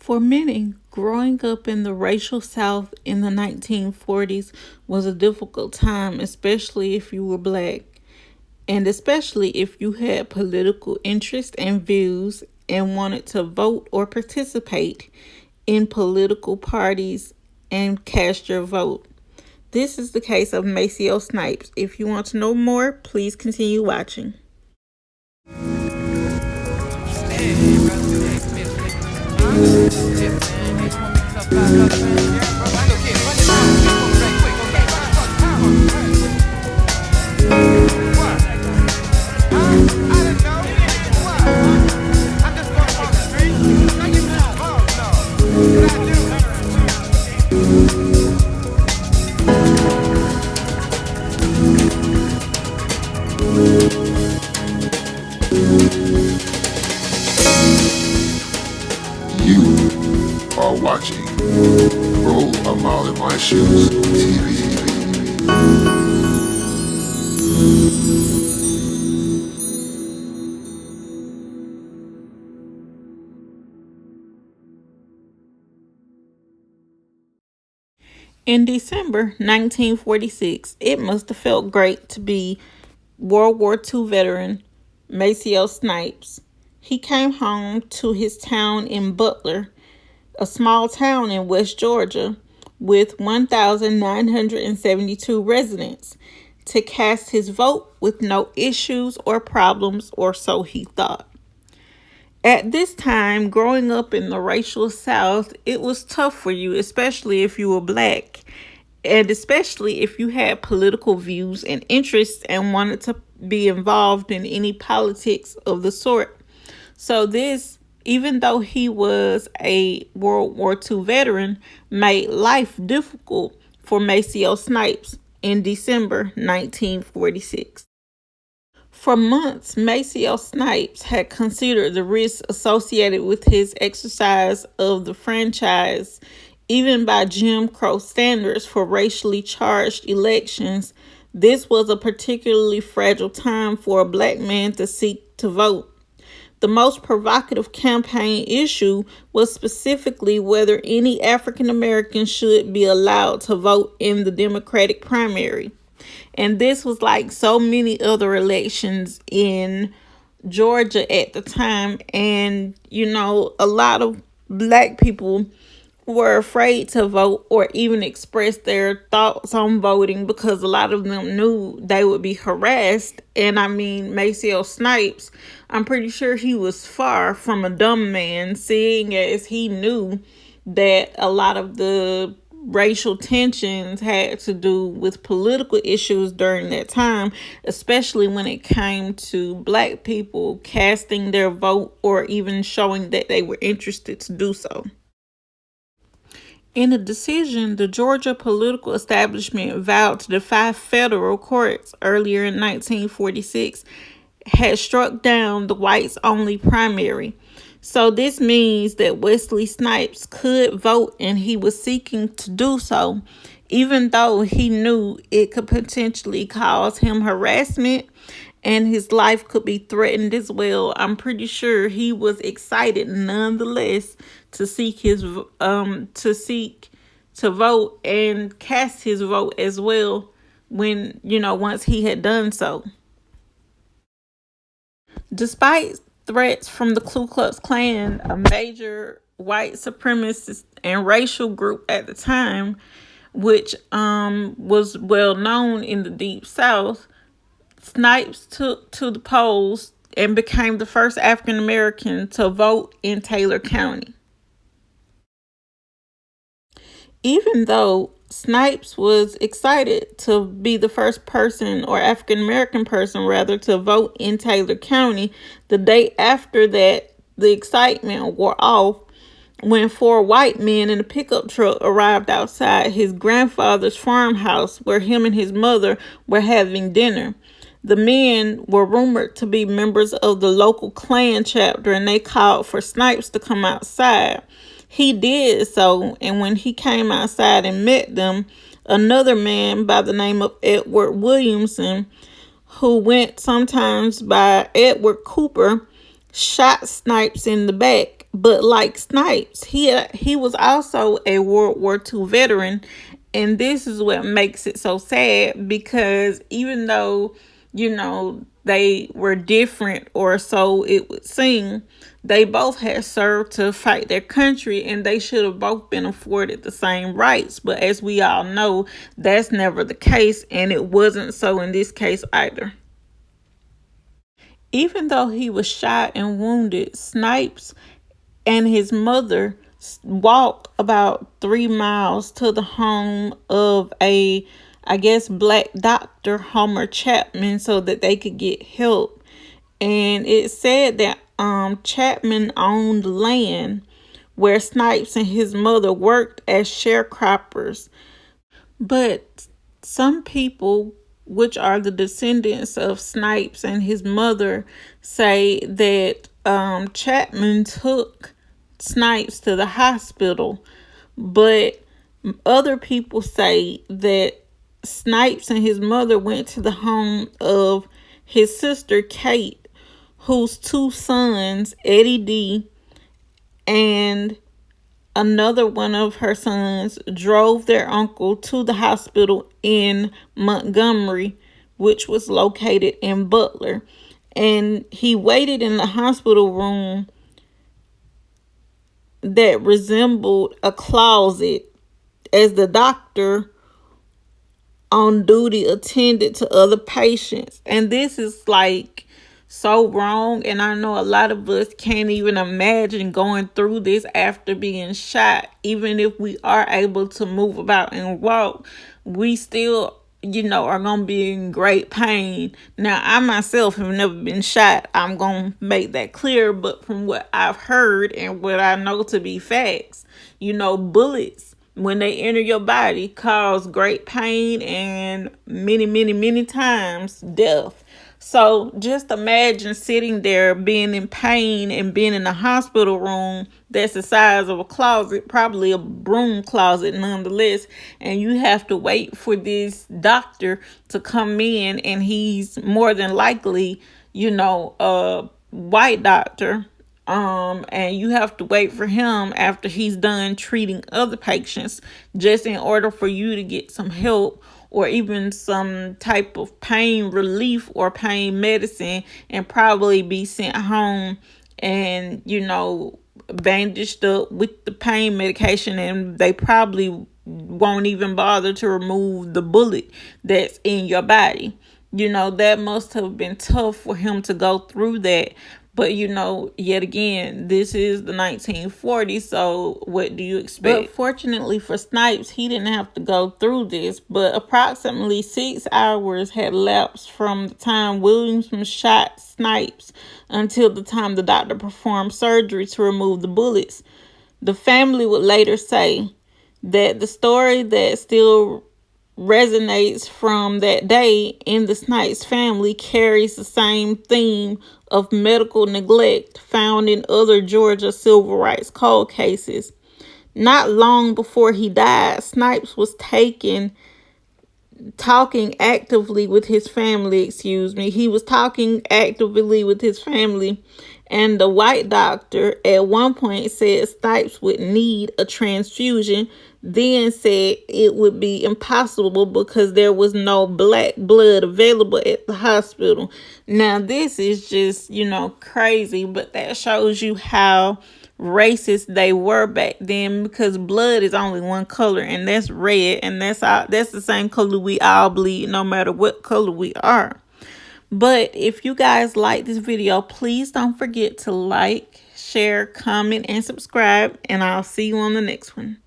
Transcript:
For many, growing up in the racial South in the 1940s was a difficult time, especially if you were black, and especially if you had political interest and views and wanted to vote or participate in political parties and cast your vote. This is the case of Maceo Snipes. If you want to know more, please continue watching. You are watching Roll a Mile in My Shoes TV. In December 1946, it must have felt great to be World War II veteran Maceo Snipes. He came home to his town in Butler, a small town in West Georgia with 1,972 residents, to cast his vote with no issues or problems, or so he thought. At this time, growing up in the racial South, it was tough for you, especially if you were black, and especially if you had political views and interests and wanted to be involved in any politics of the sort. So this, even though he was a World War II veteran, made life difficult for Maceo Snipes in December 1946. For months, Maceo Snipes had considered the risks associated with his exercise of the franchise, even by Jim Crow standards for racially charged elections. This was a particularly fragile time for a black man to seek to vote. The most provocative campaign issue was specifically whether any African Americans should be allowed to vote in the Democratic primary. And this was like so many other elections in Georgia at the time. And, a lot of black people were afraid to vote or even express their thoughts on voting because a lot of them knew they would be harassed. And I mean, Maceo Snipes, I'm pretty sure he was far from a dumb man, seeing as he knew that a lot of the racial tensions had to do with political issues during that time, especially when it came to black people casting their vote or even showing that they were interested to do so. In a decision, the Georgia political establishment vowed to defy federal courts earlier in 1946 had struck down the whites-only primary. So this means that Wesley Snipes could vote, and he was seeking to do so, even though he knew it could potentially cause him harassment and his life could be threatened as well. I'm pretty sure he was excited nonetheless to seek to vote and cast his vote as well when, once he had done so. Despite threats from the Ku Klux Klan, a major white supremacist and racial group at the time, which was well known in the Deep South, Snipes took to the polls and became the first African American to vote in Taylor County. Even though Snipes was excited to be the first person, or African American person rather, to vote in Taylor County, the day after that, the excitement wore off when 4 white men in a pickup truck arrived outside his grandfather's farmhouse where him and his mother were having dinner. The men were rumored to be members of the local Klan chapter, and they called for Snipes to come outside. He did so, and when he came outside and met them, another man by the name of Edward Williamson, who went sometimes by Edward Cooper, shot Snipes in the back But like Snipes, he was also a World War II veteran, and this is what makes it so sad, because even though, they were different, or so it would seem, they both had served to fight their country, and they should have both been afforded the same rights. But as we all know, that's never the case, and it wasn't so in this case either. Even though he was shot and wounded, Snipes and his mother walked about 3 miles to the home of a, I guess, black doctor, Homer Chapman, so that they could get help. And it said that Chapman owned land where Snipes and his mother worked as sharecroppers. But some people, which are the descendants of Snipes and his mother, say that Chapman took Snipes to the hospital. But other people say that Snipes and his mother went to the home of his sister Kate, whose two sons, Eddie D and another one of her sons, drove their uncle to the hospital in Montgomery, which was located in Butler. And he waited in the hospital room that resembled a closet as the doctor on duty attended to other patients. And this is like so wrong, and I know a lot of us can't even imagine going through this after being shot. Even if we are able to move about and walk, we still, are gonna be in great pain. Now, I myself have never been shot, I'm gonna make that clear, but from what I've heard and what I know to be facts, bullets, when they enter your body, cause great pain and many, many, many times death. So just imagine sitting there being in pain and being in a hospital room that's the size of a closet, probably a broom closet nonetheless, and you have to wait for this doctor to come in, and he's more than likely, a white doctor. And you have to wait for him after he's done treating other patients, just in order for you to get some help or even some type of pain relief or pain medicine, and probably be sent home and, bandaged up with the pain medication. And they probably won't even bother to remove the bullet that's in your body. That must have been tough for him to go through that. But, yet again, this is the 1940s, so what do you expect? But fortunately for Snipes, he didn't have to go through this. But approximately 6 hours had lapsed from the time Williams shot Snipes until the time the doctor performed surgery to remove the bullets. The family would later say that the story that still resonates from that day in the Snipes family carries the same theme of medical neglect found in other Georgia civil rights cold cases. Not long before he died, Snipes was talking actively with his family, He was talking actively with his family, and the white doctor at one point said Snipes would need a transfusion, then said it would be impossible because there was no black blood available at the hospital. Now, this is just, crazy, but that shows you how racist they were back then, because blood is only one color, and that's red, and that's the same color we all bleed, no matter what color we are. But if you guys like this video, please don't forget to like, share, comment, and subscribe, and I'll see you on the next one.